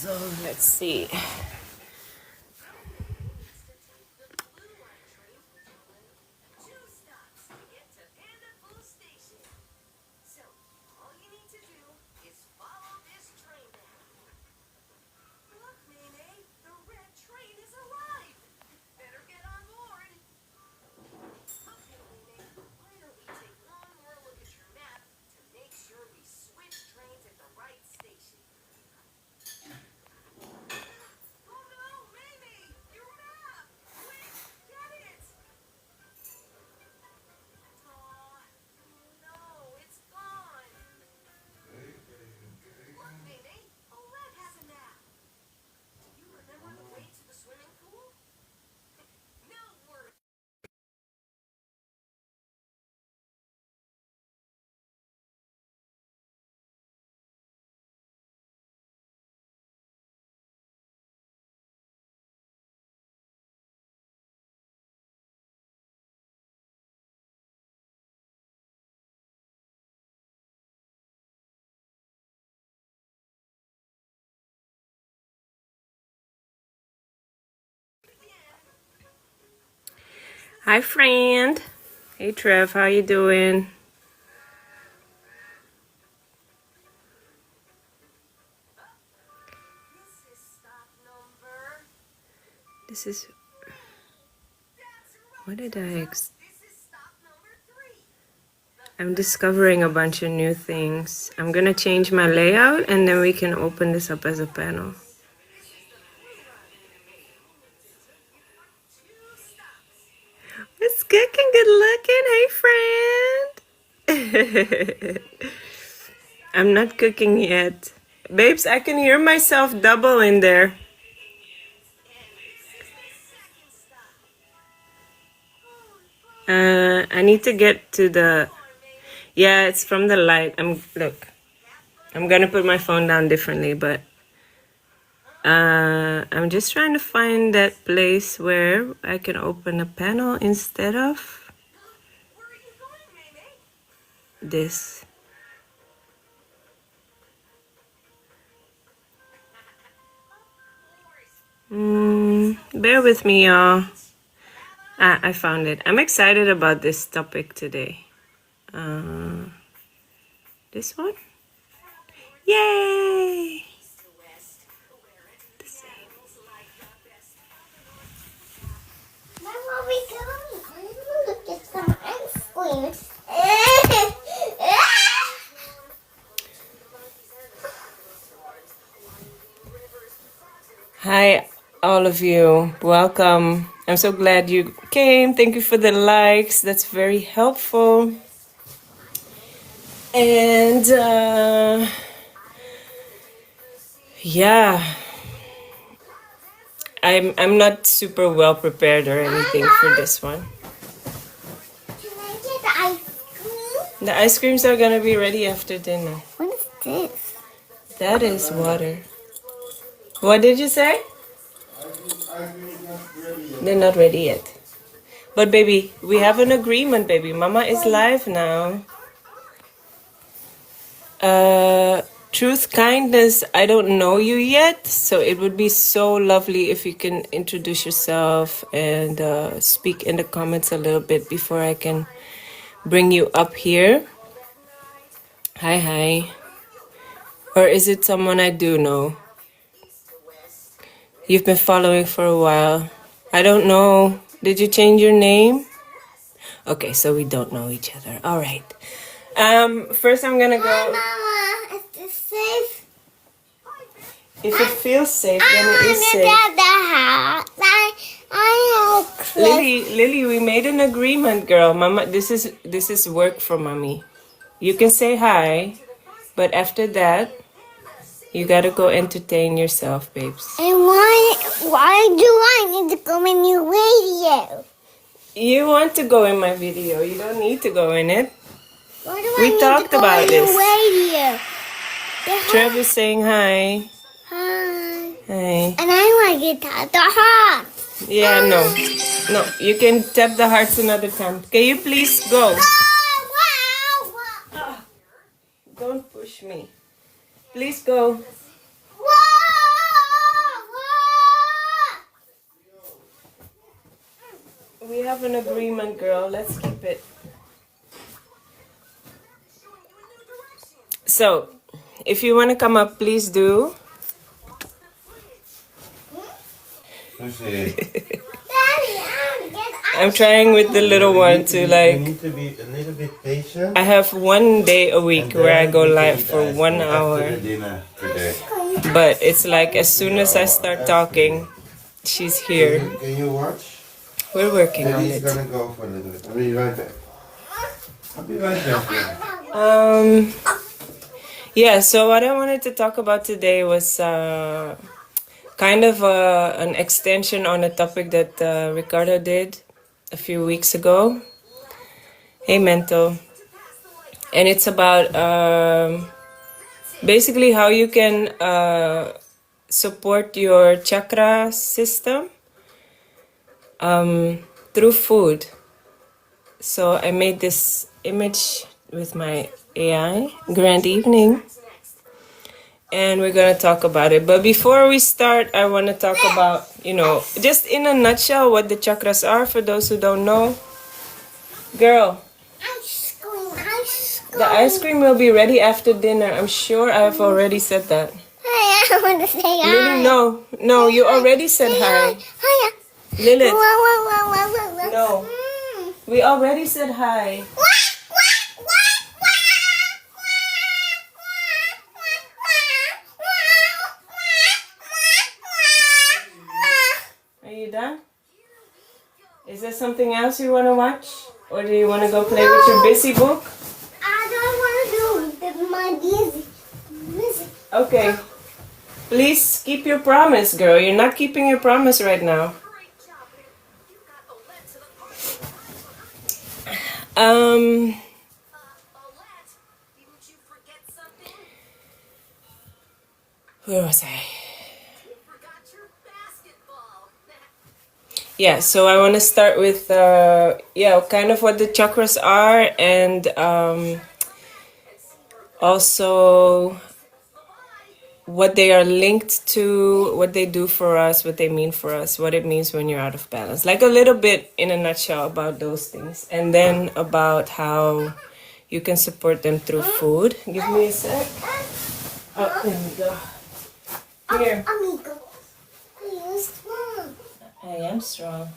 So let's see. Hi, friend. Hey, Trev. How you doing? This is... What did I'm discovering a bunch of new things. I'm gonna change my layout and then we can open this up as a panel. It's cooking, good looking. Hey, friend. I'm not cooking yet. Babes, I can hear myself double in there. I need to get to the... Yeah, it's from the light. Look, I'm gonna put my phone down differently, but I'm just trying to find that place where I can open a panel instead of this. Bear with me, y'all. I found it. I'm excited about this topic today. This one? Yay! The same. Where are we going? I'm gonna look at some ice cream. Hi, all of you. Welcome. I'm so glad you came. Thank you for the likes. That's very helpful. And yeah, I'm not super well prepared or anything for this one. Can I get the ice cream? The ice creams are gonna be ready after dinner. What is this? That is water. What did you say? They're not ready yet. But baby, we have an agreement, baby. Mama is live now. Truth, kindness, I don't know you yet, so it would be so lovely if you can introduce yourself and speak in the comments a little bit before I can bring you up here. Hi, hi. Or is it someone I do know? You've been following for a while. I don't know. Did you change your name? Okay, so we don't know each other. All right. First I'm gonna Hi, go. Mama. Is this safe? If it feels safe, then it is safe. At the house. I have Lily, we made an agreement, girl. Mama, this is work for mommy. You can say hi, but after that, you gotta go entertain yourself, babes. And why do I need to go in your radio? You want to go in my video. You don't need to go in it. Why do I We need talked to go about in this. your radio? Trev is saying hi. Hi. Hi. And I want to get the heart. Yeah, no. No, you can tap the hearts another time. Can you please go? Don't push me. Please go. Whoa! have an agreement, girl. Let's keep it. So, if you want to come up, please do. Daddy, I'm trying with the little one to you like. need to be a little bit patient. I have 1 day a And week where I then go we can live eat for ice 1 cream after hour. the dinner today. But it's like as soon as I start talking, she's here. Can you watch? We're working on Daddy's it. gonna go for a little bit. I'll be right back. I'll be right back. Yeah, so what I wanted to talk about today was kind of an extension on a topic that Ricardo did a few weeks ago. Hey, Mental. And it's about basically how you can support your chakra system through food. So I made this image with my AI. Grand evening. And we're going to talk about it. But before we start, I want to talk about, just in a nutshell, what the chakras are for those who don't know. Girl, Ice cream. the ice cream will be ready after dinner. I'm sure I've already said that. Hi, I want to say hi. Lily, no, you already said hi. Hi. Lilith, Wow. no, we already said hi. Are you done? Is there something else you want to watch? Or do you want to go play with your busy book? I don't want to do my busy. Okay. Please keep your promise, girl. You're not keeping your promise right now. Where was I? Yeah, so I want to start with, kind of what the chakras are and also what they are linked to, what they do for us, what they mean for us, what it means when you're out of balance. Like a little bit in a nutshell about those things. And then about how you can support them through food. Give me a sec. Oh, there we go. Here. Amigo. You're strong. I am strong.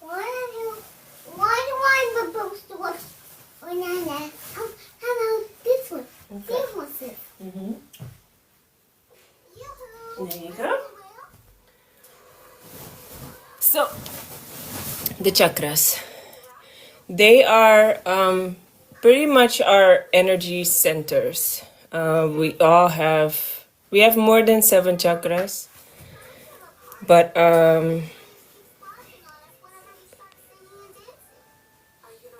Why do I supposed to watch banana? How about this one? Okay. This one's it. Mm-hmm. There you go. So, the chakras. They are pretty much our energy centers. We have more than 7 chakras, but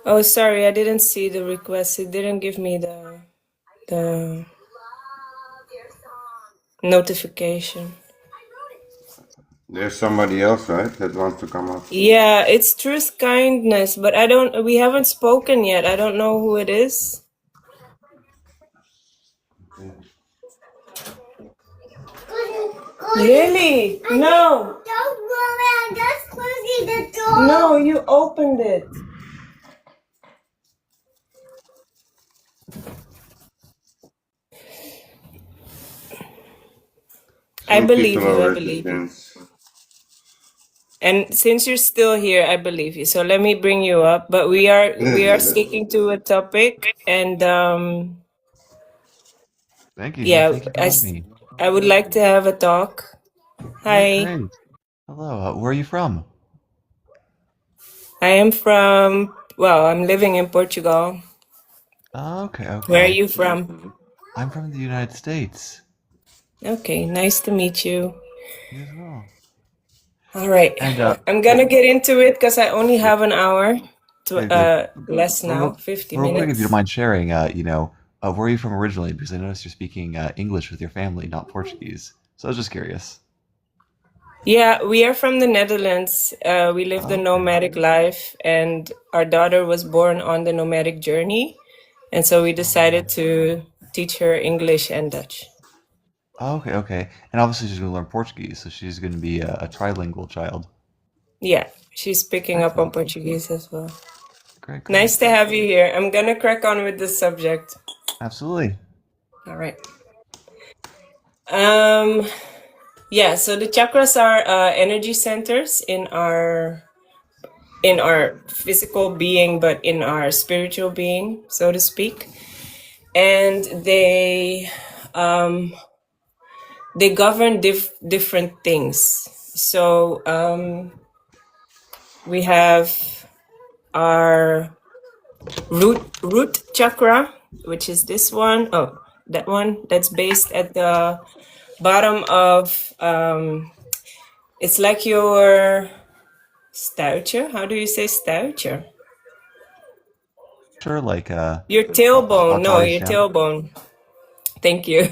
oh, sorry, I didn't see the request. It didn't give me the notification. There's somebody else, right, that wants to come up. Yeah, it's truth kindness, but we haven't spoken yet. I don't know who it is. Lily, no. Don't worry, I'm just closing the door. No, you opened it. I believe you, I believe you. And since you're still here, I believe you. So let me bring you up. But we are sticking to a topic, and Thank you. yeah, Thank you for having me. I would like to have a talk. Yeah, Hi, great. Hello. Where are you from? I am from. Well, I'm living in Portugal. Oh, okay, Where are okay. you from? I'm from the United States. Okay, nice to meet you. You as well. All right, And I'm gonna get into it because I only have an hour. okay, good. Less now, Real, 50 real quick, if you don't minutes. mind sharing, where are you from originally? Because I noticed you're speaking English with your family, not Portuguese. So I was just curious. Yeah, we are from the Netherlands. We live the Okay. nomadic life, and our daughter was born on the nomadic journey. And so we decided to teach her English and Dutch. Oh, okay, okay. And obviously she's going to learn Portuguese, so she's going to be a trilingual child. Yeah, she's picking up on Excellent. Portuguese as well. Great, great. Nice to have you here. I'm gonna crack on with the subject. Absolutely. All right. Um, yeah, so the chakras are energy centers in our physical being, but in our spiritual being, so to speak. And they govern different things. So we have our root chakra, which is this one. Oh, that one that's based at the bottom of it's like your stature. How do you say stature? Sure, like Your tailbone. No, your Authority. tailbone. Thank you.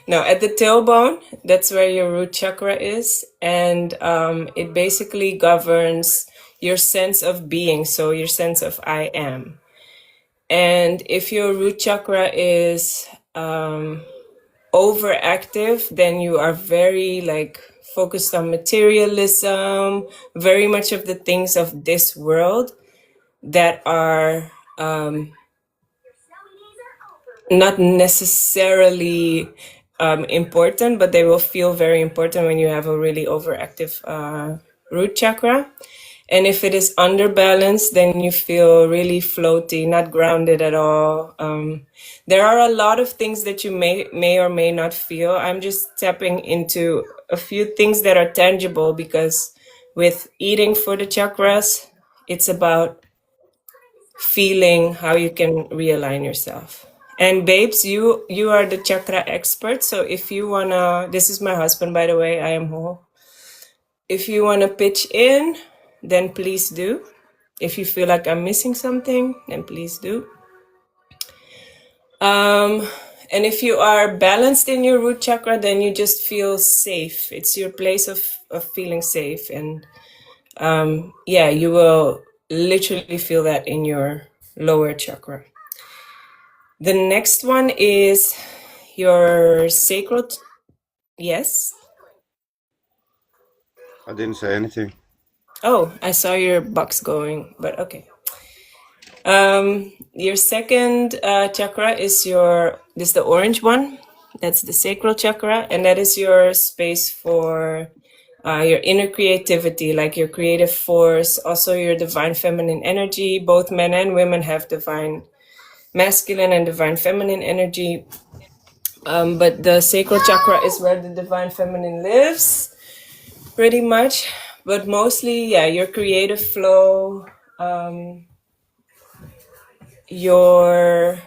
No, at the tailbone, that's where your root chakra is, and it basically governs your sense of being, so your sense of I am. And if your root chakra is overactive, then you are very like focused on materialism, very much of the things of this world that are not necessarily important, but they will feel very important when you have a really overactive root chakra. And if it is underbalanced, then you feel really floaty, not grounded at all. There are a lot of things that you may or may not feel. I'm just tapping into a few things that are tangible because with eating for the chakras, it's about feeling how you can realign yourself. And babes, you are the chakra expert. So if you wanna, this is my husband, by the way. I am Ho. If you wanna pitch in, then please do. If you feel like I'm missing something, then please do. And if you are balanced in your root chakra, then you just feel safe. It's your place of feeling safe. And yeah, you will literally feel that in your lower chakra. The next one is your sacral. Yes. I didn't say anything. Oh, I saw your box going, but okay. Your second chakra is this the orange one. That's the sacral chakra, and that is your space for your inner creativity, like your creative force, also your divine feminine energy. Both men and women have divine masculine and divine feminine energy. But the sacral chakra is where the divine feminine lives, pretty much. But mostly, yeah, your creative flow, your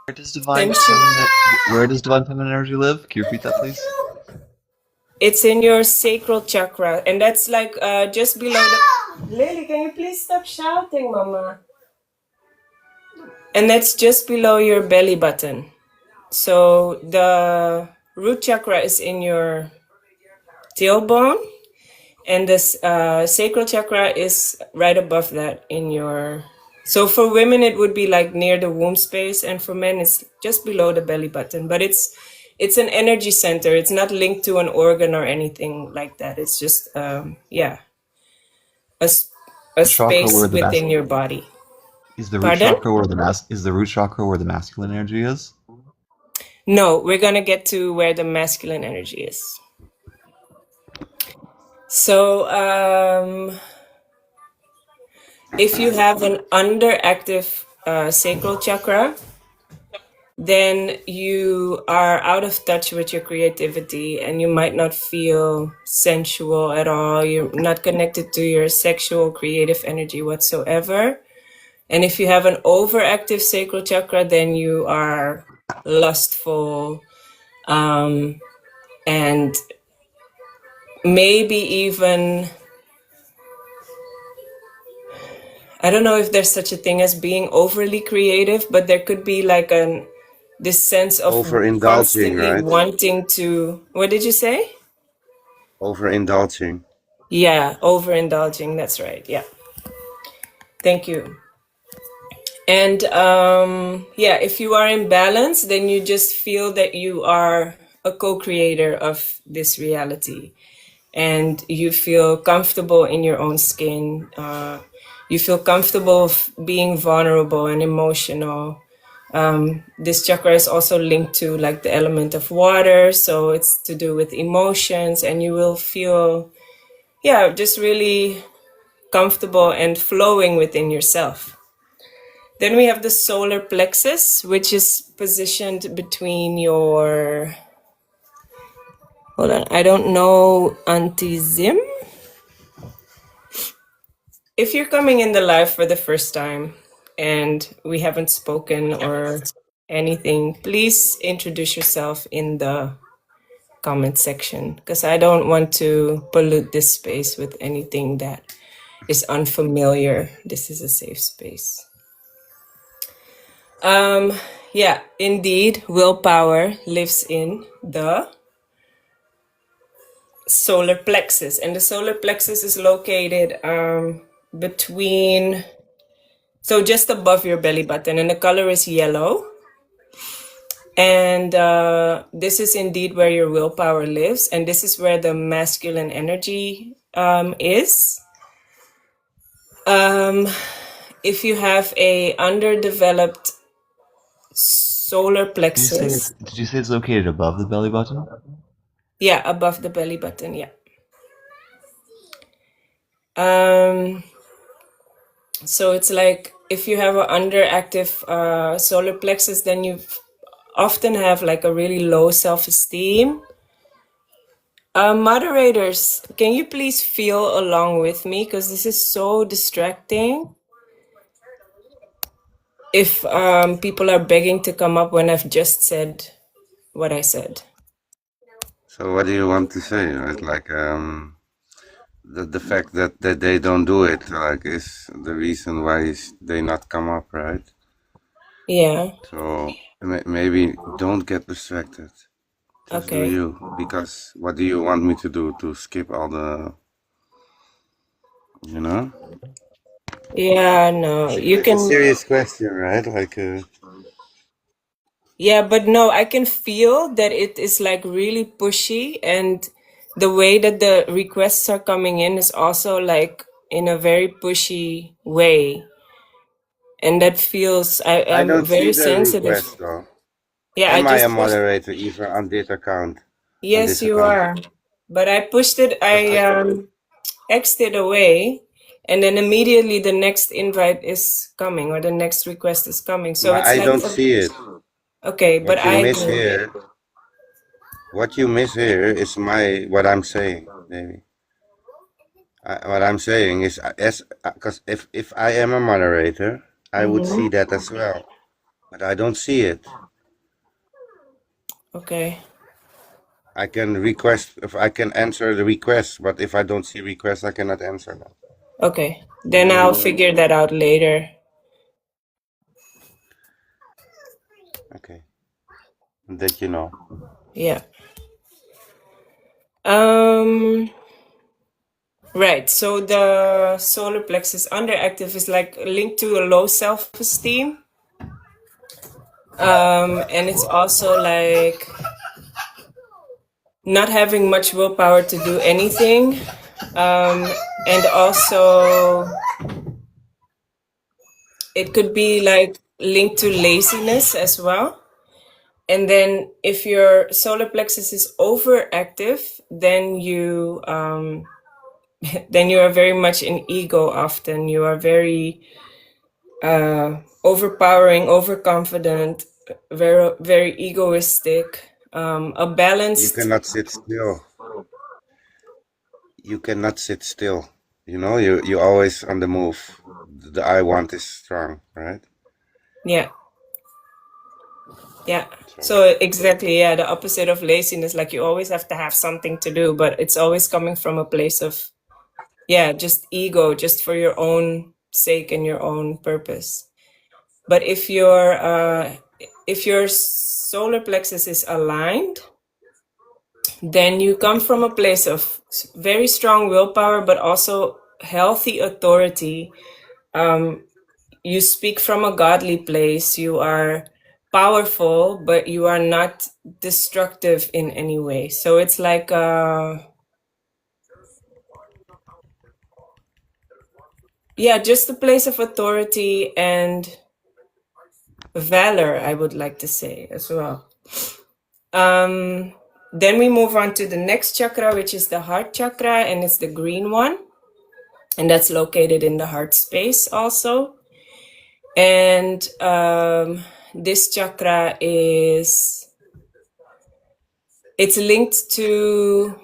Where does divine sensual. feminine where does divine feminine energy live? Can you repeat that, please? It's in your sacral chakra, and that's like just below the. Lily, can you please stop shouting, Mama? And that's just below your belly button. So the root chakra is in your tailbone, and this sacral chakra is right above that in your. So for women, it would be like near the womb space, and for men, it's just below the belly button. But it's an energy center. It's not linked to an organ or anything like that. It's just yeah, a, a Chakra space where within your body. is the root Pardon? chakra where is the root chakra where the masculine energy is? No, we're gonna get to where the masculine energy is. So if you have an underactive sacral chakra, then you are out of touch with your creativity and you might not feel sensual at all. You're not connected to your sexual creative energy whatsoever. And if you have an overactive sacral chakra, then you are lustful and maybe even, I don't know if there's such a thing as being overly creative, but there could be like this sense of Overindulging, constantly right? wanting to. What did you say? Overindulging. Yeah, overindulging. That's right. Yeah. Thank you. And yeah, if you are in balance, then you just feel that you are a co-creator of this reality, and you feel comfortable in your own skin. You feel comfortable being vulnerable and emotional. This chakra is also linked to like the element of water, so it's to do with emotions, and you will feel, yeah, just really comfortable and flowing within yourself. Then we have the solar plexus, which is positioned between your, hold on, I don't know, Auntie Zim. If you're coming in the live for the first time and we haven't spoken or anything, please introduce yourself in the comment section, because I don't want to pollute this space with anything that is unfamiliar. This is a safe space. Yeah, indeed, willpower lives in the solar plexus, and the solar plexus is located between, so just above your belly button, and the color is yellow. And this is indeed where your willpower lives, and this is where the masculine energy is. If you have a underdeveloped solar plexus, Did you say it's located above the belly button? yeah, above the belly button, yeah. So it's like if you have an underactive solar plexus, then you often have like a really low self-esteem. Moderators, can you please feel along with me, because this is so distracting. If people are begging to come up when I've just said what I said. So what do you want to say? Right? Like the fact that they don't do it like is the reason why they not come up, right? Yeah. So maybe don't get distracted. Just do Okay. you. Because what do you want me to do? To skip all the, you know? Yeah, no, you It's a can. serious question, right? Like Yeah, but no, I can feel that it is like really pushy, and the way that the requests are coming in is also like in a very pushy way. And that feels, I I'm don't see very the sensitive. request though. Yeah, I Am I a just pushed. moderator even on this account? On Yes, this you account? are. But I pushed it, Because I X'd it away, and then immediately the next invite is coming, or the next request is coming. So it's I like, don't see it. okay, but What you I miss do. here, what you miss here is what I'm saying, maybe. What I'm saying is, as because if I am a moderator, I would see that as well, but I don't see it. Okay. I can request if I can answer the request, but if I don't see request, I cannot answer that. Okay. You Then know? I'll figure that out later. Okay, that you know. Yeah. Right. So the solar plexus underactive is like linked to a low self-esteem. And it's also like not having much willpower to do anything. And also it could be like linked to laziness as well. And then if your solar plexus is overactive, then you then you are very much in ego often. You are very overpowering, overconfident, very egoistic. A You balanced, cannot sit still. You cannot sit still. You know, you always on the move. The I want is strong, right? yeah, yeah. So So exactly, yeah, the opposite of laziness. Like you always have to have something to do, but it's always coming from a place of, yeah, just ego, just for your own sake and your own purpose. But if your solar plexus is aligned, then you come from a place of very strong willpower, but also healthy authority. you speak from a godly place. You are powerful, but you are not destructive in any way. So it's like yeah, just a place of authority and valor, I would like to say as well. Then we move on to the next chakra, which is the heart chakra, and it's the green one, and that's located in the heart space also. And this chakra it's linked to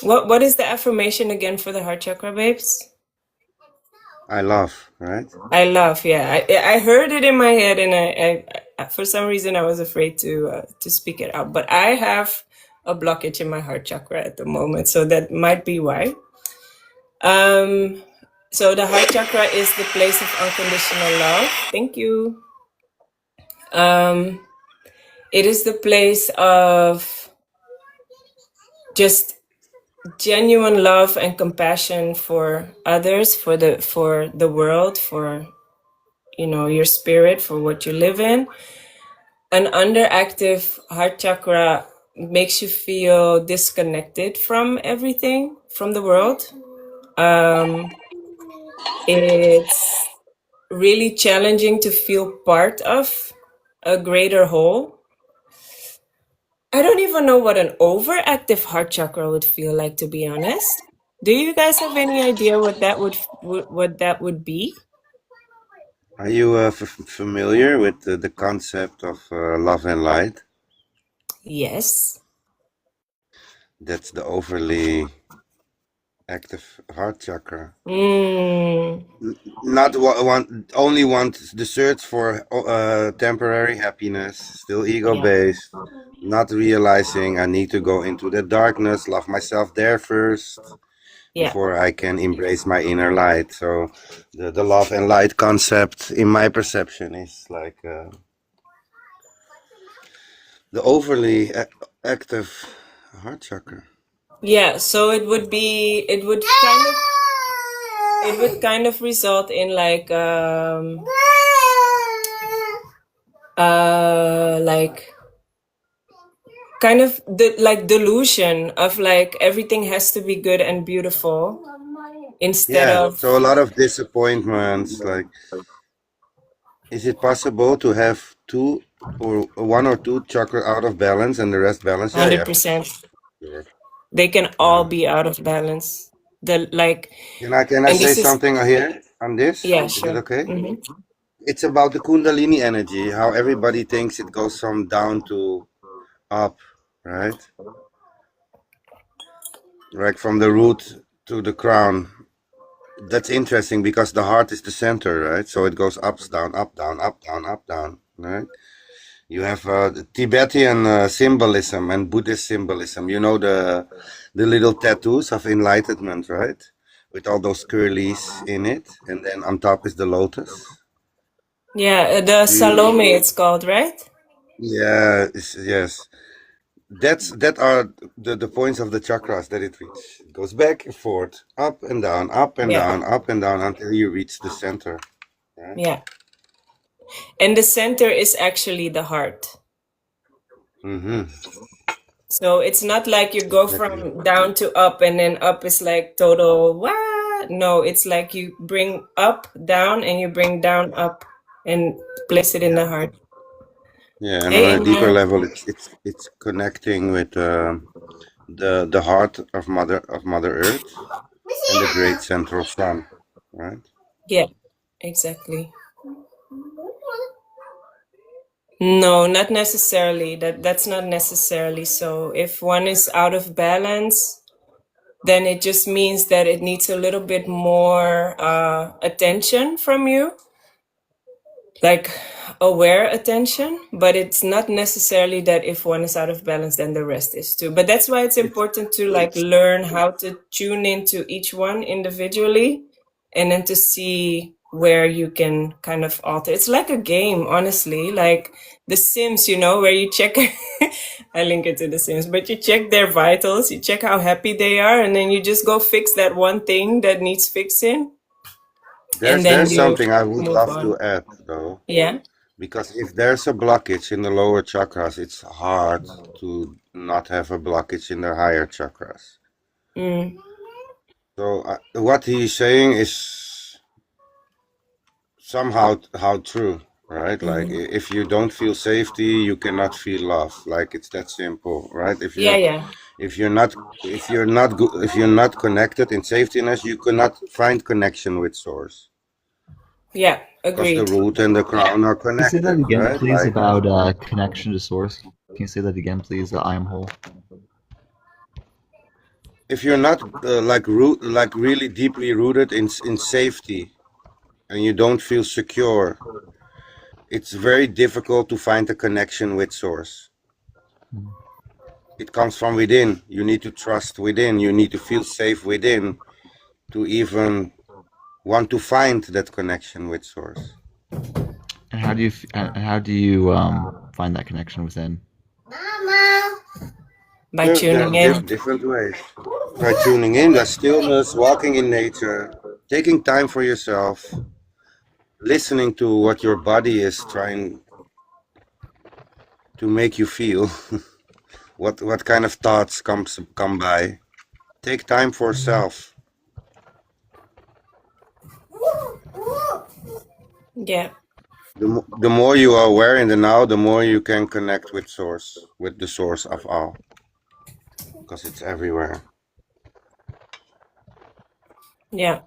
what is the affirmation again for the heart chakra, babes? I love, right? I love, yeah. I heard it in my head, and I for some reason I was afraid to speak it out. But I have a blockage in my heart chakra at the moment, so that might be why. So the heart chakra is the place of unconditional love. Thank you. It is the place of just genuine love and compassion for others, for the world, for your spirit, for what you live in. An underactive heart chakra makes you feel disconnected from everything, from the world. It's really challenging to feel part of a greater whole. I don't even know what an overactive heart chakra would feel like, to be honest. Do you guys have any idea what that would be? Are you familiar with the concept of love and light? Yes. That's the overly active heart chakra. Mm, Not only want the search for temporary happiness, still ego yeah. based, not realizing I need to go into the darkness, love myself there first Yeah. before I can embrace my inner light. So the love and light concept, in my perception, is like the overly active heart chakra. Yeah, so it would kind of result in like kind of delusion of like everything has to be good and beautiful instead Yeah, of so a lot of disappointments. Like, is it possible to have two or one or two chakra out of balance and the rest balance? Yeah, yeah, for 100%. sure. They can all Yeah. be out of balance. The like Can I and say this is something here on this? yeah, Is it sure. okay? Hmm. It's about the Kundalini energy. How everybody thinks it goes from down to up, right? Like from the root to the crown. That's interesting because the heart is the center, right? So it goes ups, down, up, down, up, down, up, down, right? You have the Tibetan symbolism and Buddhist symbolism. You know the little tattoos of enlightenment, right? With all those curlies in it, and then on top is the lotus. Yeah, the Do you? Salome it's called, right? Yeah, yes. That are the points of the chakras that it reaches. It goes back and forth, up and down, up and Yeah. down, up and down until you reach the center. Right? Yeah. And the center is actually the heart. Mm-hmm. So it's not like you go Exactly. from down to up and then up is like total what? No, it's like you bring up down and you bring down up and place it in Yeah. the heart. Yeah, and on Hey, a deeper Amen. level, it's connecting with the heart of Mother Earth and the great central sun, right? Yeah, exactly. No, not necessarily. That's not necessarily so. If one is out of balance, then it just means that it needs a little bit more attention from you, like aware attention. But it's not necessarily that if one is out of balance, then the rest is too. But that's why it's It's important to like learn how to tune into each one individually and then to see where you can kind of alter. It's like a game, honestly, like The Sims, where you check. I link it to The Sims, but you check their vitals, you check how happy they are, and then you just go fix that one thing that needs fixing, and then There's you something I would move love on. to add though, Yeah. because if there's a blockage in the lower chakras, it's hard to not have a blockage in the higher chakras. Mm. So what he's saying is somehow how true, right? Like if you don't feel safety, you cannot feel love. Like it's that simple, right? Yeah, yeah, If you're not connected in safetyness, you cannot find connection with source, yeah. because the Agreed. root and the crown are Can you say that connected, again, right? please, Like about connection to source? Can you say that again, please? I am whole. if you're not like really deeply rooted in safety and you don't feel secure, it's very difficult to find a connection with source. Mhm. It comes from within. You need to trust within. You need to feel safe within to even want to find that connection with source. And how do you find that connection within? Mama. By tuning in. Different ways. By tuning in, the stillness, walking in nature, taking time for yourself, listening to what your body is trying to make you feel, what kind of thoughts come by. Take time for self. Yeah, The more you are aware in the now, the more you can connect with source, with the source of all, because it's everywhere. yeah.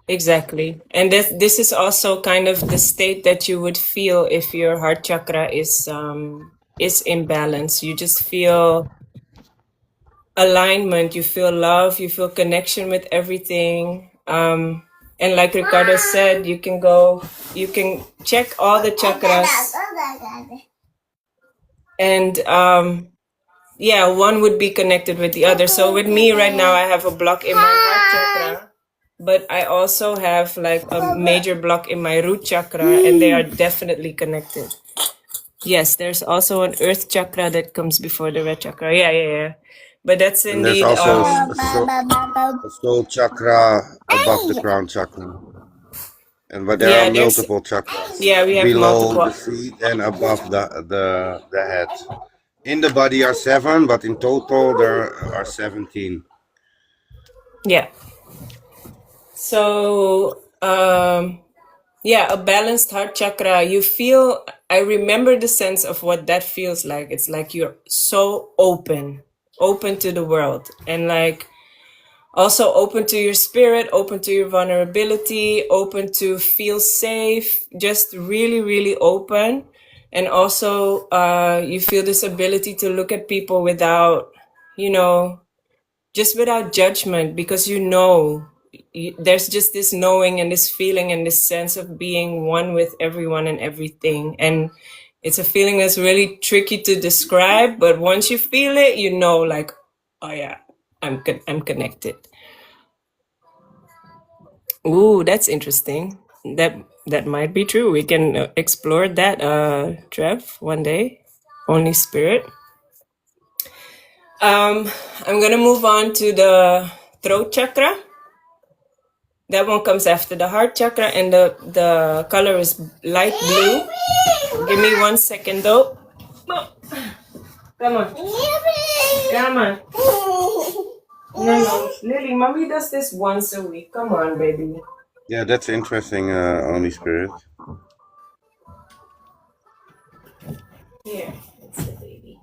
Exactly. And this is also kind of the state that you would feel if your heart chakra is imbalanced. You just feel alignment, you feel love, you feel connection with everything. And like Ricardo said, you can check all the chakras, and yeah, one would be connected with the other. So with me right now, I have a block in my heart chakra, but I also have like a major block in my root chakra, and they are definitely connected. Yes, there's also an earth chakra that comes before the red chakra. Yeah, yeah, yeah. But that's And there's indeed also a soul chakra above the crown chakra. But there are yeah, there's multiple chakras yeah, we have below multiple. the feet and above the head. In the body are 7, but in total there are 17. Yeah. So yeah, a balanced heart chakra, you feel, I remember the sense of what that feels like. It's like you're so open to the world, and like also open to your spirit, open to your vulnerability, open to feel safe, just really, really open. And also, you feel this ability to look at people without, you know, just without judgment, because there's just this knowing and this feeling and this sense of being one with everyone and everything. And it's a feeling that's really tricky to describe, but once you feel it, like, oh yeah, I'm connected. Ooh, that's interesting. That might be true. We can explore that, Trev, one day. Only Spirit. I'm gonna move on to the throat chakra. That one comes after the heart chakra, and the color is light blue. Give me 1 second though. No. Come on. Come on. No. Lily, mommy does this once a week. Come on, baby. Yeah, that's interesting, Holy Spirit. Here, it's the baby.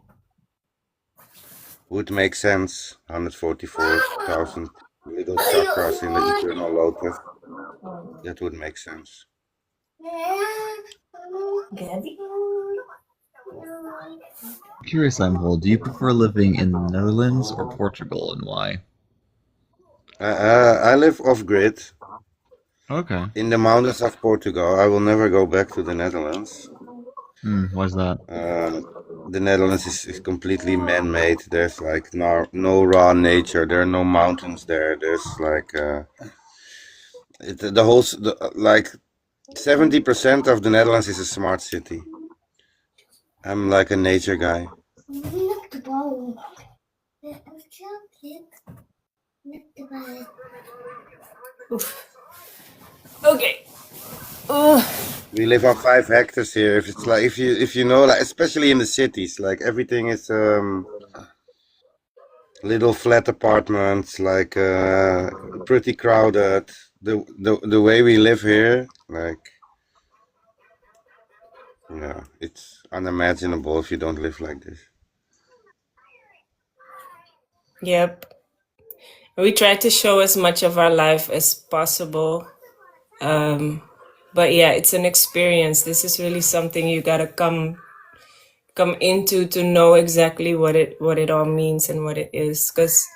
Would make sense. 144,000 little chakras in the eternal lotus. That would make sense. Gabby? Curious, I'm whole. Do you prefer living in the Netherlands or Portugal, and why? I live off grid Okay. in the mountains of Portugal. I will never go back to the Netherlands. Why's that? The Netherlands is completely man-made. There's like no raw nature. There are no mountains there. There's like The whole like 70% of the Netherlands is a smart city. I'm like a nature guy. Look the ball. Chocolate. Look the ball. Okay. We live on 5 hectares here. If it's like if you know, like especially in the cities, like everything is little flat apartments, like pretty crowded. The way we live here, like it's unimaginable if you don't live like this. Yep. We try to show as much of our life as possible. But yeah, it's an experience. This is really something you gotta come into to know exactly what it all means and what it is. Because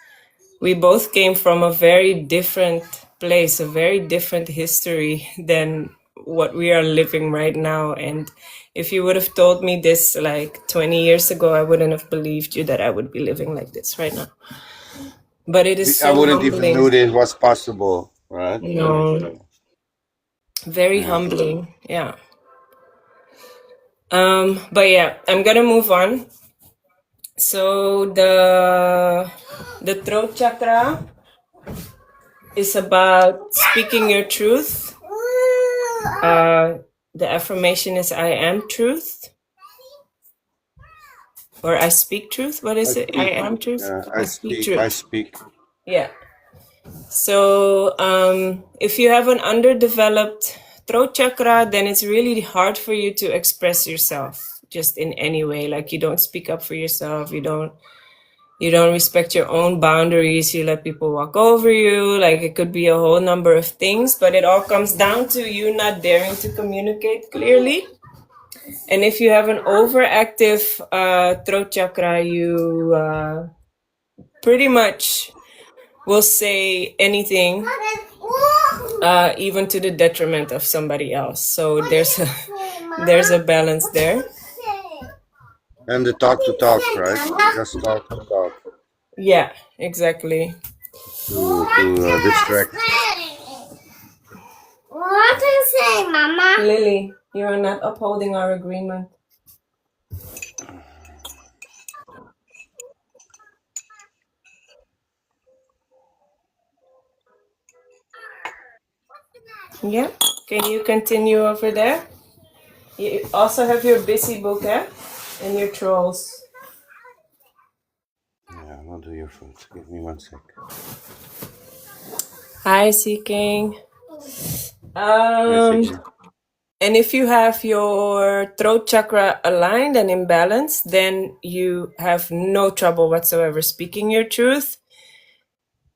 we both came from a very different place, a very different history than what we are living right now. And if you would have told me this like 20 years ago, I wouldn't have believed you that I would be living like this right now. But it is I so wouldn't even know humbling. this was possible, right? No, very Yeah. humbling. Yeah. But yeah, I'm gonna move on. So the throat chakra is about speaking your truth. The affirmation is I am truth. Or I speak truth. What is it? I am truth. Yeah, I speak I truth. speak. Yeah. So if you have an underdeveloped throat chakra, then it's really hard for you to express yourself just in any way. Like you don't speak up for yourself. You don't respect your own boundaries. You let people walk over you. Like it could be a whole number of things, but it all comes down to you not daring to communicate clearly. And if you have an overactive throat chakra, you pretty much will say anything, even to the detriment of somebody else. So there's a balance there. And the talk to talk, right? Just talk to talk Yeah, exactly. to distract. What is saying, Mama? Lily, you are not upholding our agreement. Yeah. Can you continue over there? You also have your busy book, eh? And your trolls. Yeah, I'll do your food. Give me 1 sec. Hi, Seeking. Yes, you can. And if you have your throat chakra aligned and in balance, then you have no trouble whatsoever speaking your truth.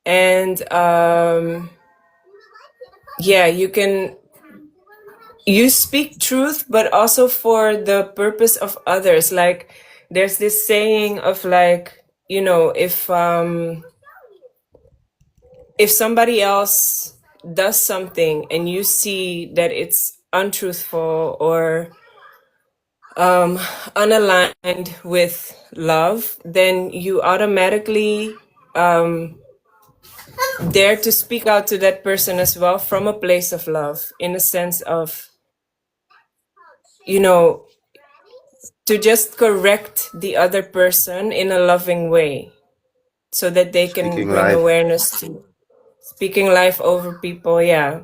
And yeah, you speak truth, but also for the purpose of others. Like there's this saying of like, if somebody else does something and you see that it's untruthful or unaligned with love, then you automatically dare to speak out to that person as well from a place of love, in a sense of, to just correct the other person in a loving way so that they can Speaking bring live. awareness to speaking life over people. Yeah.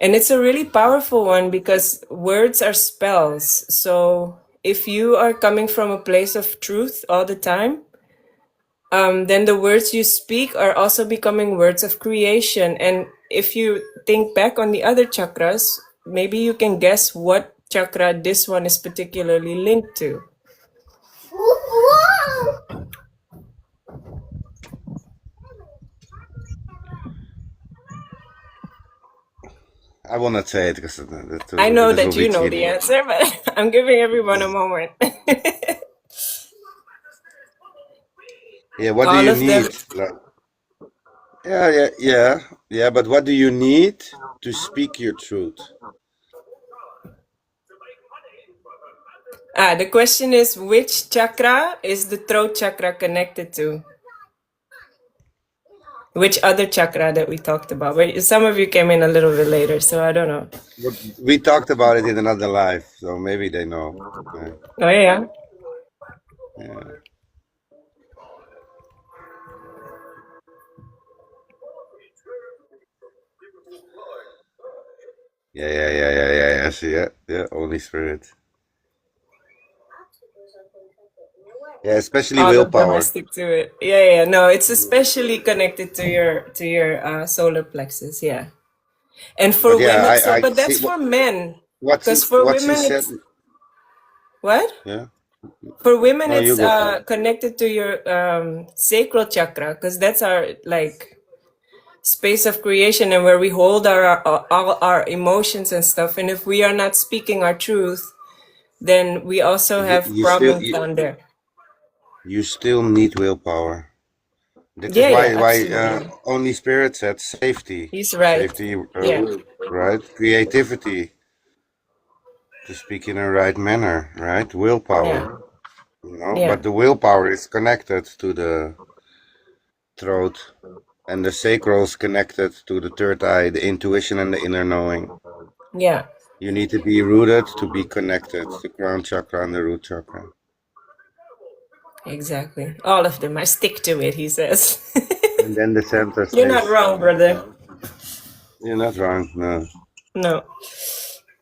And it's a really powerful one because words are spells. So if you are coming from a place of truth all the time, then the words you speak are also becoming words of creation. And if you think back on the other chakras, maybe you can guess what chakra this one is particularly linked to. I will not say it because I know this will that be you know the cheating. answer, but I'm giving everyone a moment. Yeah, what do All you of them. need? Like, yeah. But what do you need to speak your truth? The question is, which chakra is the throat chakra connected to? Which other chakra that we talked about? But some of you came in a little bit later, so I don't know. But we talked about it in another life, so maybe they know. Yeah. Oh yeah. Yeah. Yeah. See, yeah. Holy Spirit. Yeah, especially All of them, I willpower. stick to it. Yeah. No, it's especially connected to your solar plexus. Yeah, and for But yeah, women. So, I but see that's for men. what Because for she women, said. it's what? Yeah. For women, No, you it's go first. connected to your sacral chakra, because that's our like space of creation and where we hold all our emotions and stuff. And if we are not speaking our truth, then we also have You still problems down there. you still need willpower. This is Yeah, why absolutely. only Spirit said safety, He's right. Yeah, right? Creativity, to speak in a right manner, right? Willpower, yeah, But yeah, the willpower is connected to the throat, and the sacral is connected to the third eye, the intuition and the inner knowing. yeah, You need to be rooted to be connected, the crown chakra and the root chakra. exactly. All of them. I stick to it, he says. And then the center You're not stays. wrong, brother. You're not wrong, no. No.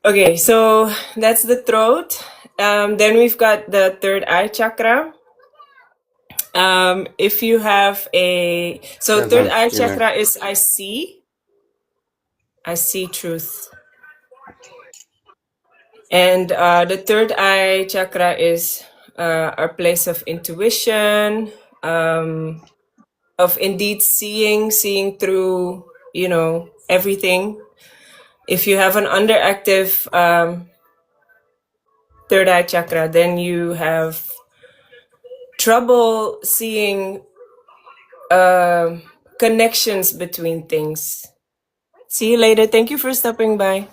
Okay, so that's the throat. Then we've got the third eye chakra. If you have so third eye chakra is I see truth. And the third eye chakra is our place of intuition, of indeed seeing through, everything. If you have an underactive third eye chakra, then you have trouble seeing connections between things. See you later. Thank you for stopping by.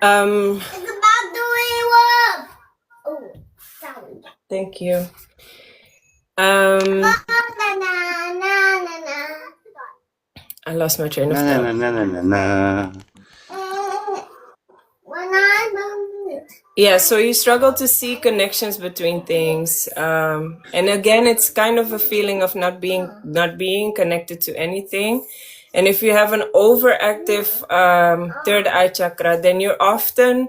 It's about the way up. Oh, sorry. Thank you. Na na na na na. I lost my train of Na na thought. na na na na. When I don't. Yeah, so you struggle to see connections between things, and again, it's kind of a feeling of not being connected to anything. And if you have an overactive third eye chakra, then you're often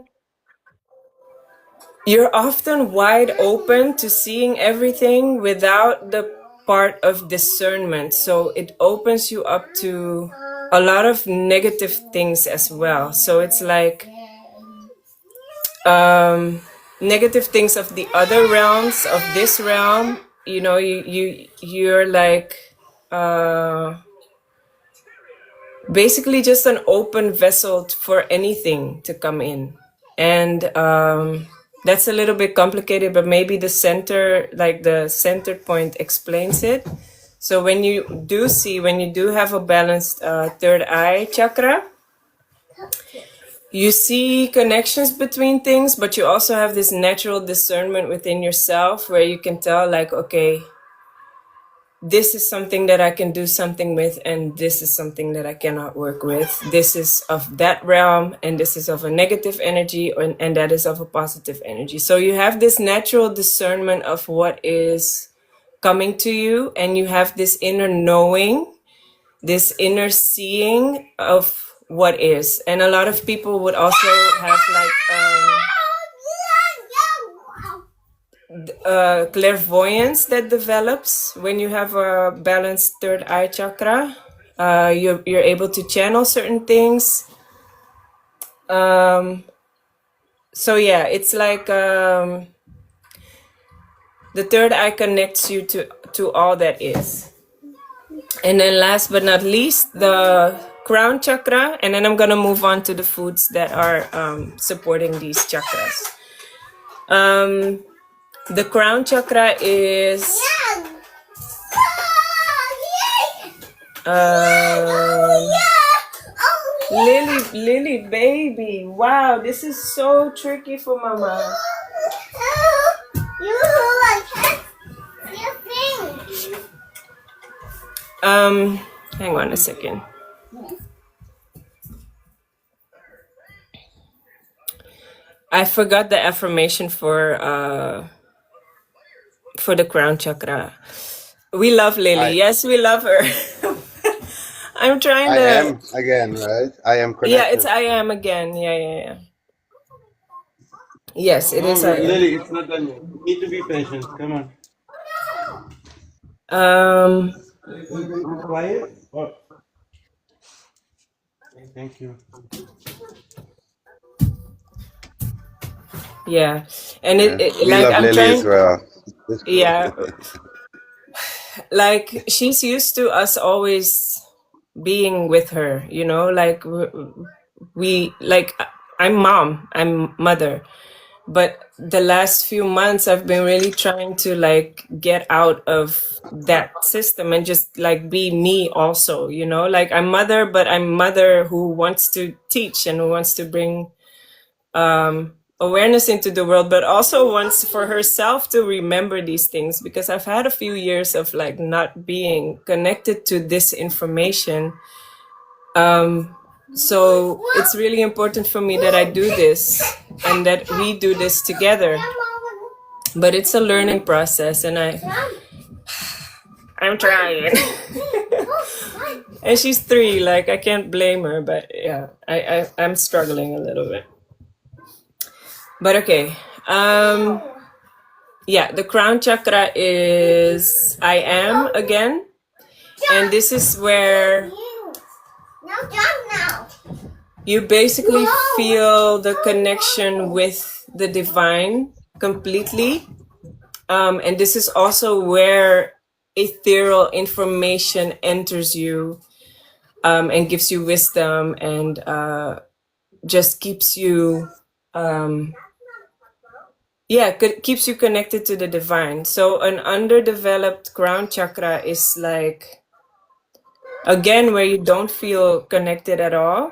wide open to seeing everything without the part of discernment. So it opens you up to a lot of negative things as well. So it's like negative things of the other realms of this realm. You're like basically just an open vessel for anything to come in. And that's a little bit complicated, but maybe the center point explains it. So when you do have a balanced third eye chakra, you see connections between things, but you also have this natural discernment within yourself where you can tell, like, okay, this is something that I can do something with, and this is something that I cannot work with. This is of that realm, and this is of a negative energy, and that is of a positive energy. So you have this natural discernment of what is coming to you, and you have this inner knowing, this inner seeing of what is. And a lot of people would also have clairvoyance that develops when you have a balanced third eye chakra. You're able to channel certain things. So yeah, it's like the third eye connects you to all that is. And then last but not least, the crown chakra. And then I'm going to move on to the foods that are supporting these chakras. The crown chakra is Lily baby. Wow, this is so tricky for mama. Hang on a second. I forgot the affirmation for the crown chakra. We love Lily. Yes, we love her. I'm trying I to. am again, right? I am Yeah, it's connected. I am again. Yeah. Yes, it No, is I am. Lily, it's not done yet. You need to be patient. Come on. Be quiet. Oh, thank you. Yeah, and Yeah, we like love I'm Lily as trying. well. Yeah, like she's used to us always being with her. You know, like we like I'm mom, I'm mother, but the last few months I've been really trying to like get out of that system and just like be me also, you know, like I'm mother, but I'm mother who wants to teach and who wants to bring awareness into the world, but also wants for herself to remember these things, because I've had a few years of like not being connected to this information. So it's really important for me that I do this and that we do this together. But it's a learning process, and I'm trying. And she's 3, like I can't blame her, but yeah, I'm struggling a little bit. But okay. Yeah, the crown chakra is I am again. And this is where you basically feel the connection with the divine completely. And this is also where ethereal information enters you, and gives you wisdom, and just keeps you, keeps you connected to the divine. So an underdeveloped crown chakra is like, again, where you don't feel connected at all.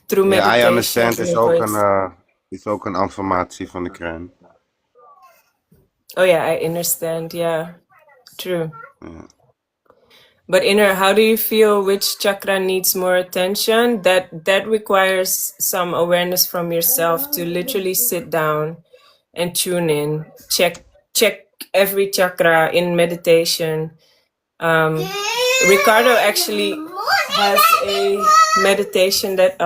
Through Ja, I meditation. understand. Is ook een affirmatie van de kraan. Oh yeah, I understand. Yeah, true. Ja. But inner, how do you feel which chakra needs more attention? That requires some awareness from yourself to literally sit down and tune in. Check every chakra in meditation. Ricardo actually has a meditation that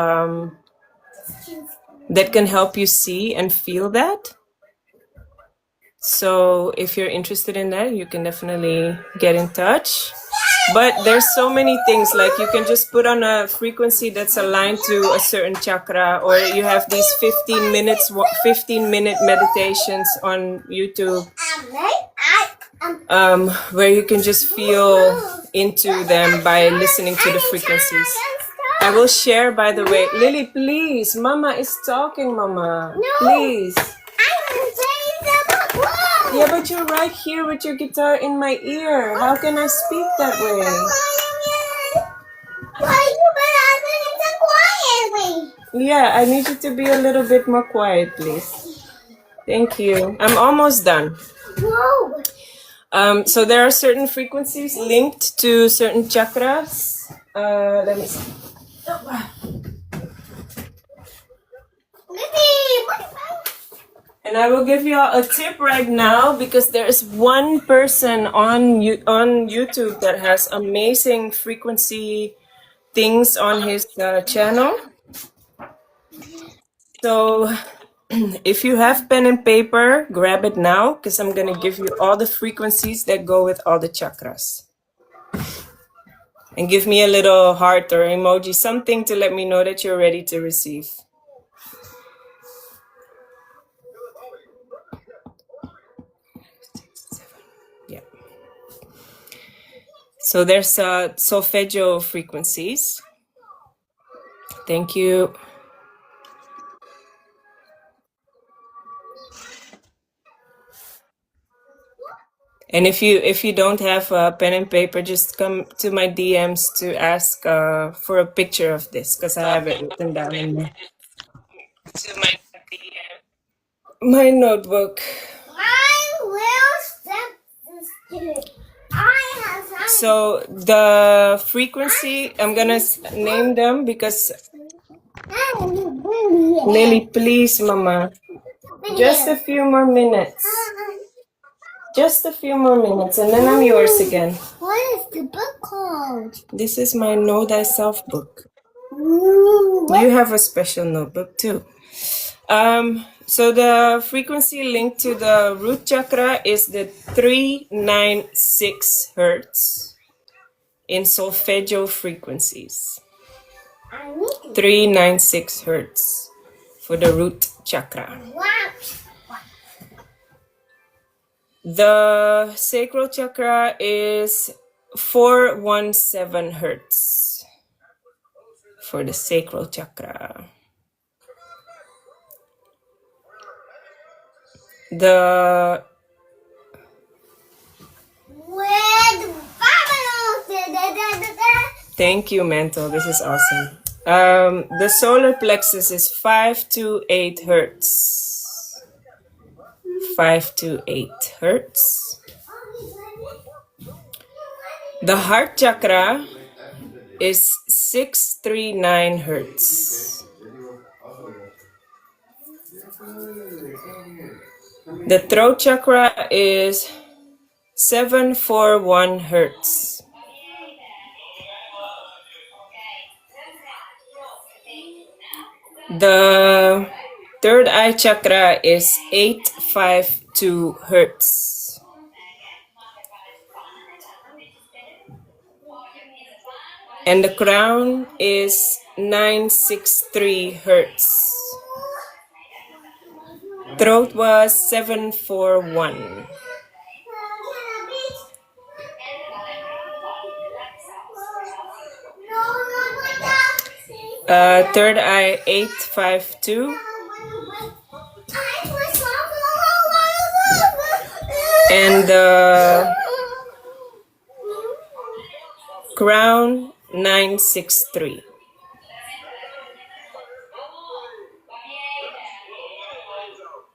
can help you see and feel that. So if you're interested in that, you can definitely get in touch. But there's so many things, like you can just put on a frequency that's aligned to a certain chakra, or you have these 15-minute meditations on YouTube, where you can just feel into them by listening to the frequencies. I will share, by the way. Lily, please. Mama is talking, Mama. No. Please. Yeah, but you're right here with your guitar in my ear. How can I speak that way? Yeah, I need you to be a little bit more quiet, please. Thank you. I'm almost done. So there are certain frequencies linked to certain chakras. Let me see. And I will give you all a tip right now, because there's one person on YouTube that has amazing frequency things on his channel. So if you have pen and paper, grab it now, because I'm going to give you all the frequencies that go with all the chakras. And give me a little heart or emoji, something to let me know that you're ready to receive. Yeah. So there's solfeggio frequencies. Thank you. And if you don't have a pen and paper, just come to my DMs to ask for a picture of this, because I have it written down in my notebook. I will step this So the frequency, I'm gonna name them because Lily, please, Mama. Just a few more minutes. Just a few more minutes, and then I'm yours again. What is the book called? This is my Know Thyself book. Ooh, You have a special notebook too. So the frequency linked to the root chakra is the 396 hertz in solfeggio frequencies. 396 hertz for the root chakra. The sacral chakra is 417 hertz for the sacral chakra. The Thank you, Mental. This is awesome. The solar plexus is 528 hertz. 528 hertz. The heart chakra is 639 hertz. The throat chakra is 741 hertz. The third eye chakra is 852 hertz. And the crown is 963 hertz. Throat was 741. Third eye 852. And the crown 963.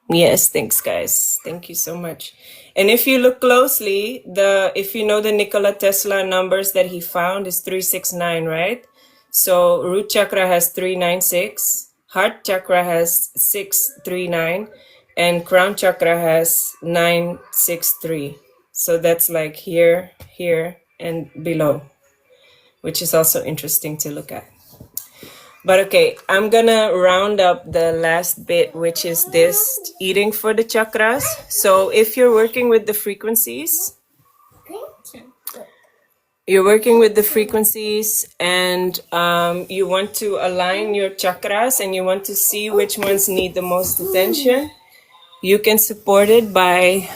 Yes, thanks guys. Thank you so much. And if you look closely, if you know the Nikola Tesla numbers that he found is 369, right? So root chakra has 396, heart chakra has 639, and crown chakra has 963. So that's like here, here, and below, which is also interesting to look at. But okay, I'm gonna round up the last bit, which is this eating for the chakras. So if you're working with the frequencies, and you want to align your chakras and you want to see which ones need the most attention, you can support it by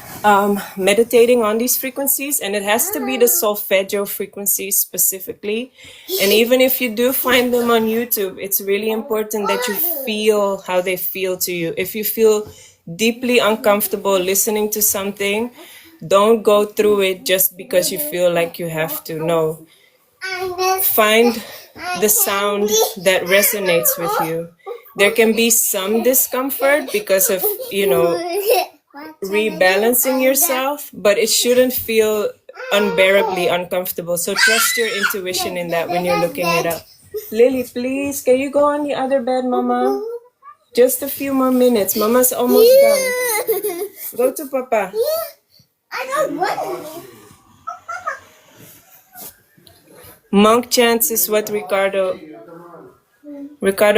meditating on these frequencies, and it has to be the solfeggio frequencies specifically. And even if you do find them on YouTube, it's really important that you feel how they feel to you. If you feel deeply uncomfortable listening to something, don't go through it just because you feel like you have to. No. Find the sound that resonates with you. There can be some discomfort because of, rebalancing yourself, but it shouldn't feel unbearably uncomfortable. So trust your intuition in that when you're looking it up. Lily, please, can you go on the other bed, Mama? Just a few more minutes. Mama's almost done. Go to Papa. I don't want to. Monk chants is what Ricardo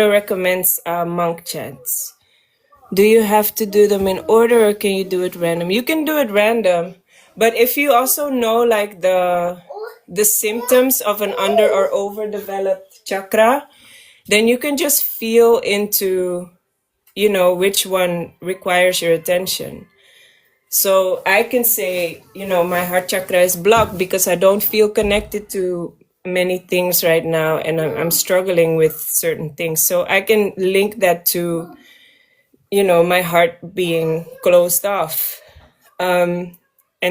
recommends. Monk chants. Do you have to do them in order, or can you do it random? You can do it random, but if you also know like the symptoms of an under or overdeveloped chakra, then you can just feel into, which one requires your attention. So I can say, my heart chakra is blocked because I don't feel connected to many things right now, and I'm struggling with certain things. So I can link that to, my heart being closed off. And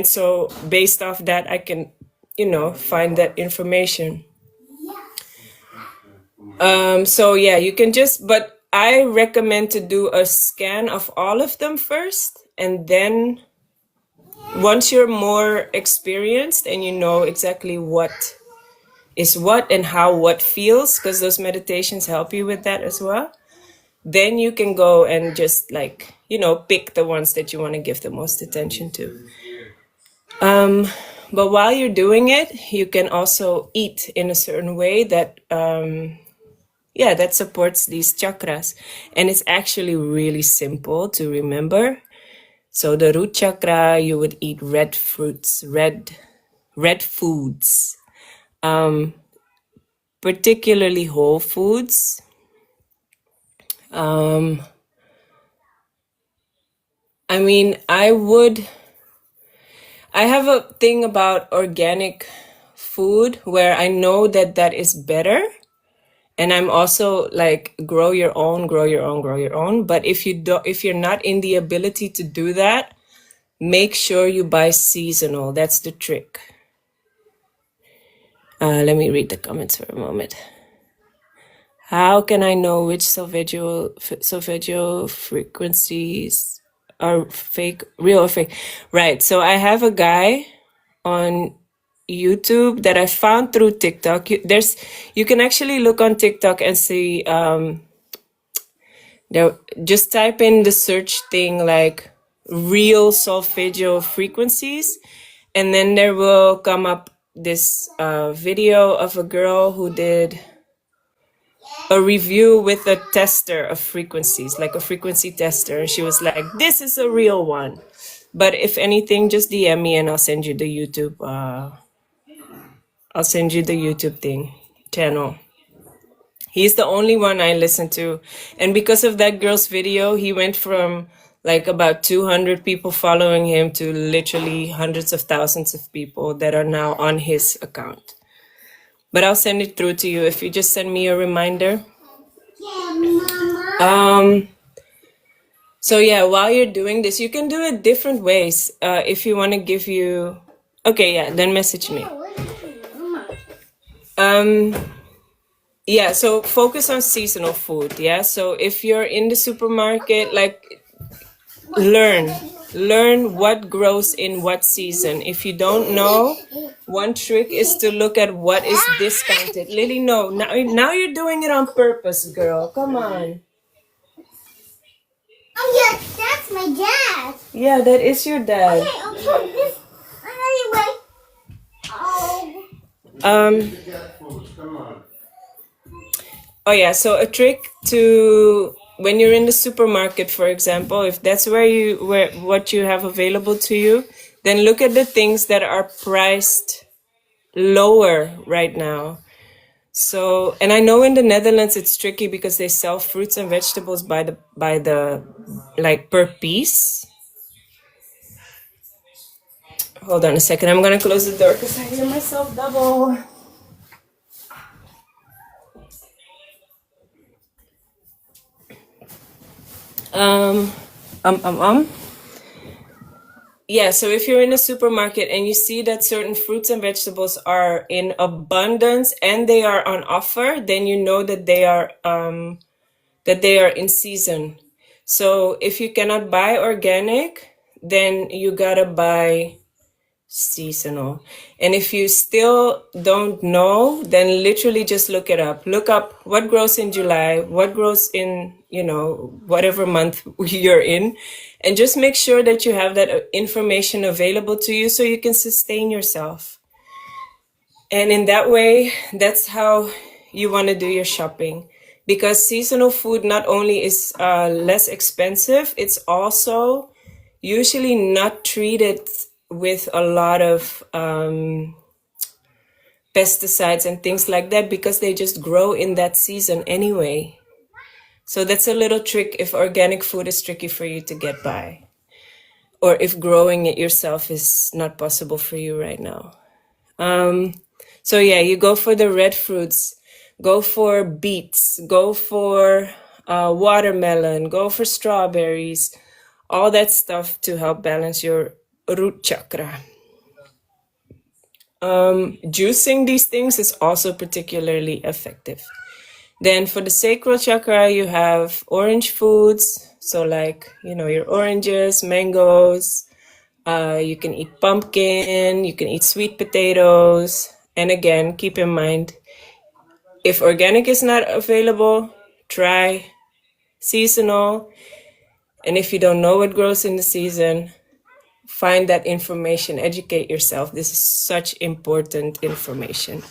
so based off that, I can, find that information. So yeah, you can but I recommend to do a scan of all of them first, and then once you're more experienced and you know exactly what is what and how what feels, because those meditations help you with that as well, then you can go and just like, pick the ones that you want to give the most attention to. But while you're doing it, you can also eat in a certain way that that supports these chakras. And it's actually really simple to remember. So the root chakra, you would eat red fruits, red foods, particularly whole foods. I mean, I have a thing about organic food where I know that that is better. And I'm also like, grow your own, grow your own, grow your own. But if you're not in the ability to do that, make sure you buy seasonal. That's the trick. Let me read the comments for a moment. How can I know which solfeggio frequencies are fake, real or fake? Right. So I have a guy on YouTube that I found through TikTok. You can actually look on TikTok and see. Just type in the search thing like real solfeggio frequencies, and then there will come up this video of a girl who did a review with a tester of frequencies, like a frequency tester. And she was like, this is a real one. But if anything, just DM me and I'll send you the YouTube. I'll send you the YouTube thing channel. He's the only one I listen to. And because of that girl's video, he went from like about 200 people following him to literally hundreds of thousands of people that are now on his account. But I'll send it through to you if you just send me a reminder. Yeah, Mama. So yeah, while you're doing this, you can do it different ways. If you want to give you... Okay, yeah, then message me. Yeah, so focus on seasonal food, yeah? So if you're in the supermarket, like, learn what grows in what season. If you don't know, one trick is to look at what is discounted. Lily, no, now you're doing it on purpose, girl. Come on. Oh, yeah, that's my dad. Yeah, that is your dad. Okay, I'll put this anyway. Oh. Oh yeah, so a trick to when you're in the supermarket, for example, if that's where what you have available to you, then look at the things that are priced lower right now. So, and I know in the Netherlands it's tricky because they sell fruits and vegetables by the like per piece. Hold on a second, I'm gonna close the door because I hear myself double. Yeah, so if you're in a supermarket and you see that certain fruits and vegetables are in abundance and they are on offer, then you know that they are in season. So if you cannot buy organic, then you gotta buy seasonal. And if you still don't know, then literally just look it up. Look up what grows in July, what grows in, whatever month you're in, and just make sure that you have that information available to you so you can sustain yourself. And in that way, that's how you want to do your shopping. Because seasonal food not only is less expensive, it's also usually not treated with a lot of pesticides and things like that because they just grow in that season anyway. So that's a little trick if organic food is tricky for you to get by, or if growing it yourself is not possible for you right now. So yeah, you go for the red fruits, go for beets, go for watermelon, go for strawberries, all that stuff to help balance your root chakra. Juicing these things is also particularly effective. Then for the sacral chakra, you have orange foods. So like, your oranges, mangoes, You can eat pumpkin, you can eat sweet potatoes. And again, keep in mind, if organic is not available, try seasonal. And if you don't know what grows in the season, find that information, educate yourself. This is such important information.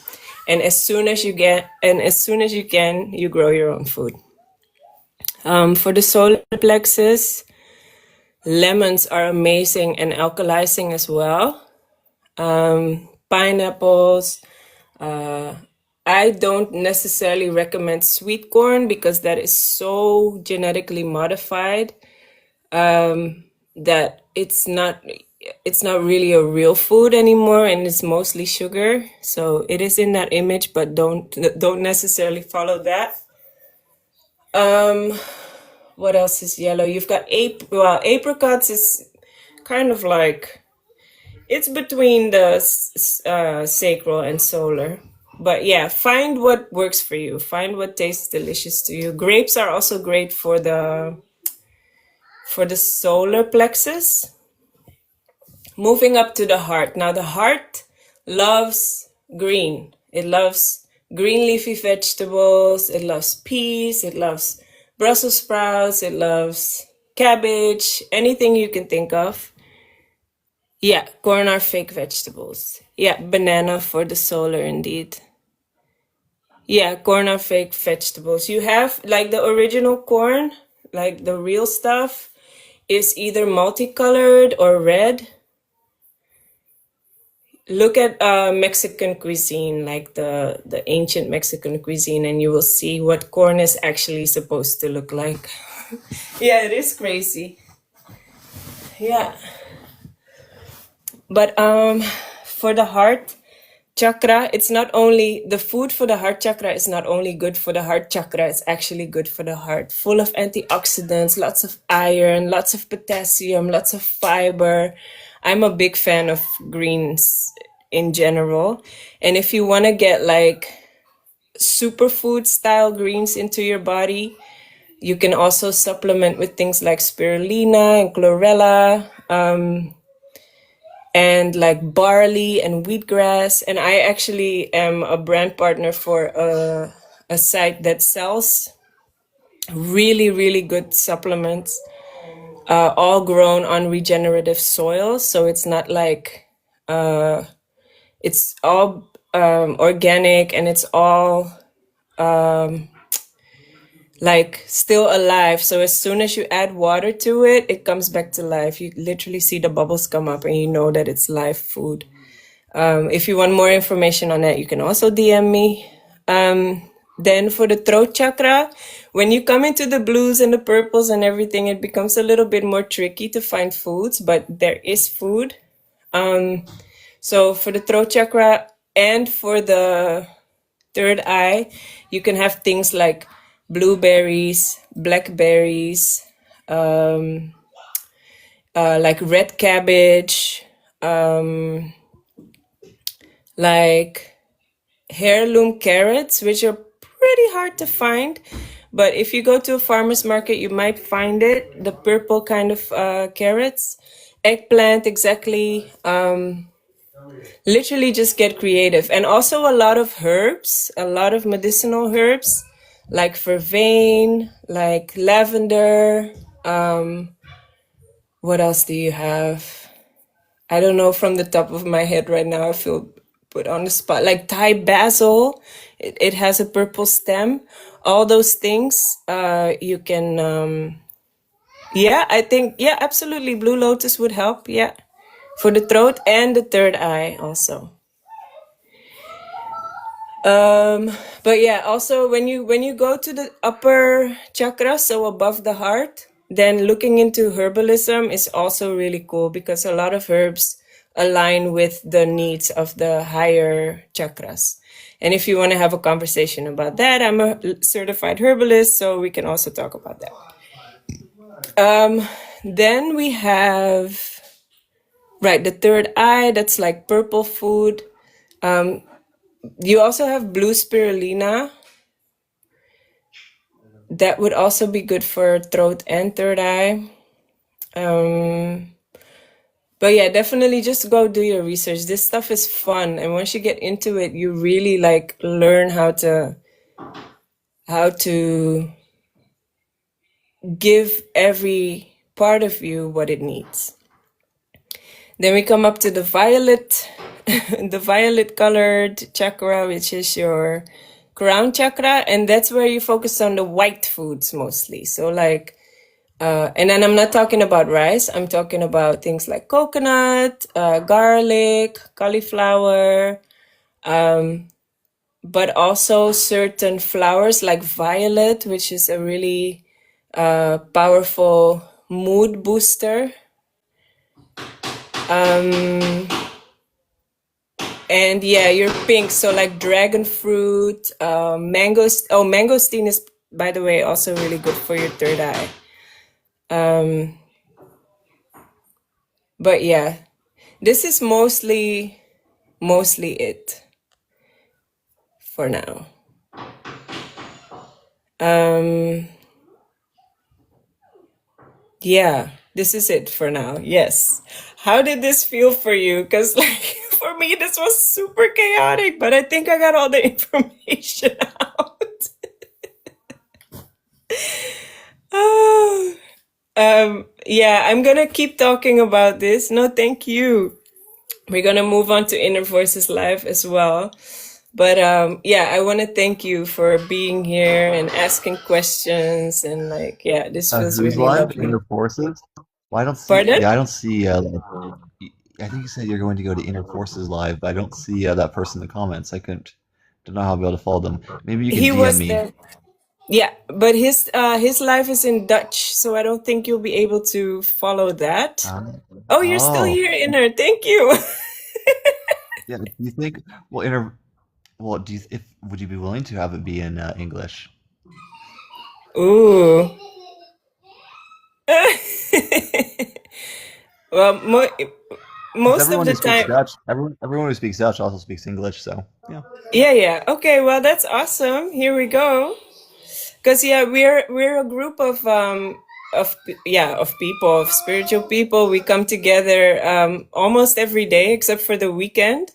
And as soon as you can, you grow your own food. For the solar plexus, lemons are amazing and alkalizing as well. Pineapples. I don't necessarily recommend sweet corn because that is so genetically modified that it's not really a real food anymore, and it's mostly sugar. So it is in that image, but don't necessarily follow that. What else is yellow? You've got apricots is kind of like it's between the sacral and solar. But yeah, find what works for you. Find what tastes delicious to you. Grapes are also great for the solar plexus. Moving up to the heart. Now the heart loves green. It loves green leafy vegetables. It loves peas. It loves Brussels sprouts. It loves cabbage. Anything you can think of. Yeah, corn are fake vegetables. Yeah, banana for the solar indeed. Yeah, corn are fake vegetables. You have like the original corn, like the real stuff, is either multicolored or red. Look at Mexican cuisine, like the ancient Mexican cuisine, and you will see what corn is actually supposed to look like. Yeah, it is crazy. Yeah. But for the heart chakra, it's not only the food for the heart chakra is not only good for the heart chakra, it's actually good for the heart. Full of antioxidants, lots of iron, lots of potassium, lots of fiber. I'm a big fan of greens in general. And if you want to get like superfood style greens into your body, you can also supplement with things like spirulina and chlorella, and like barley and wheatgrass. And I actually am a brand partner for a site that sells really, really good supplements, all grown on regenerative soil. So it's not like, it's all organic, and it's all like still alive. So as soon as you add water to it, it comes back to life. You literally see the bubbles come up and you know that it's live food. If you want more information on that, you can also DM me. Then for the throat chakra, when you come into the blues and the purples and everything, it becomes a little bit more tricky to find foods, but there is food. So for the throat chakra and for the third eye, you can have things like blueberries, blackberries, like red cabbage, like heirloom carrots, which are pretty hard to find. But if you go to a farmer's market, you might find it, the purple kind of carrots. Eggplant, exactly. Literally just get creative. And also a lot of herbs, a lot of medicinal herbs, like vervain, like lavender. What else do you have? I don't know from the top of my head right now. I feel put on the spot. Like Thai basil, it has a purple stem. All those things you can, yeah, I think, yeah, absolutely. Blue lotus would help, yeah. For the throat and the third eye also. But yeah, also when you go to the upper chakra, so above the heart, then looking into herbalism is also really cool because a lot of herbs align with the needs of the higher chakras. And if you want to have a conversation about that, I'm a certified herbalist, so we can also talk about that. Then we have, right, the third eye, that's like purple food. You also have blue spirulina. That would also be good for throat and third eye. But yeah, definitely just go do your research. This stuff is fun, and once you get into it, you really like learn how to give every part of you what it needs. Then we come up to the violet, the violet colored chakra, which is your crown chakra, and that's where you focus on the white foods mostly. So like, and then I'm not talking about rice. I'm talking about things like coconut, garlic, cauliflower, but also certain flowers like violet, which is a really powerful mood booster. And yeah, you're pink, so like dragon fruit, mangoes. Oh, mangosteen is, by the way, also really good for your third eye. But yeah, this is mostly it for now. Yeah, this is it for now. Yes. How did this feel for you? Because like for me, this was super chaotic, but I think I got all the information out. Yeah, I'm gonna keep talking about this. No, thank you. We're gonna move on to Inner Voices Live as well. But yeah, I want to thank you for being here and asking questions and like, yeah, this feels Who's really live? lovely. Inner Forces? Well, I don't see. Pardon? Yeah, I don't see. I think you said you're going to go to Inner Forces live, but I don't see that person in the comments. I couldn't. Don't know how I'll be able to follow them. Maybe you can He DM was me. there. Yeah, but his life is in Dutch, so I don't think you'll be able to follow that. Oh, you're still Oh, here, Inner. Thank you. yeah. Do you think? Well, Inner. Well, do you? If would you be willing to have it be in English? Ooh. Well, Because most of everyone the who speaks time, Dutch, everyone who speaks Dutch also speaks English. So yeah. yeah, yeah. Okay, well, that's awesome. Here we go. Because yeah, we're a group of people, of spiritual people. We come together almost every day except for the weekend.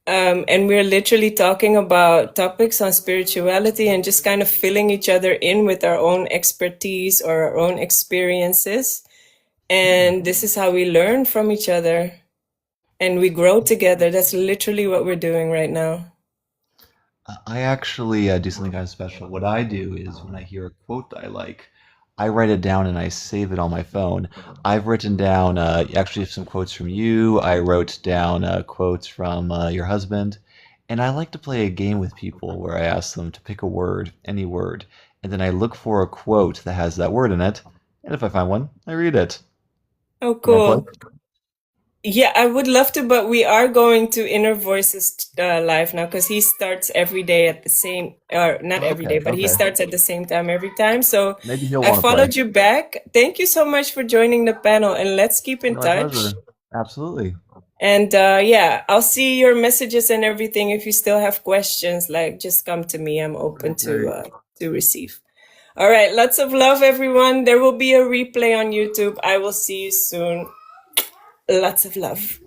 And we're literally talking about topics on spirituality and just kind of filling each other in with our own expertise or our own experiences. And this is how we learn from each other and we grow together. That's literally what we're doing right now. I actually do something kind of special. What I do is when I hear a quote that I like, I write it down and I save it on my phone. I've written down actually some quotes from you. I wrote down quotes from your husband. And I like to play a game with people where I ask them to pick a word, any word, and then I look for a quote that has that word in it. And if I find one, I read it. Oh, You want to play? cool. Yeah, I would love to, but we are going to Inner Voices live now because he starts every day at the same, or not every Okay, day, but he okay. starts at the same time every time. So Maybe he'll I want to play. followed you back. Thank you so much for joining the panel and let's keep in My touch. pleasure. Absolutely. And yeah, I'll see your messages and everything. If you still have questions, like just come to me. I'm open Great. to receive. All right, lots of love, everyone. There will be a replay on YouTube. I will see you soon. Lots of love.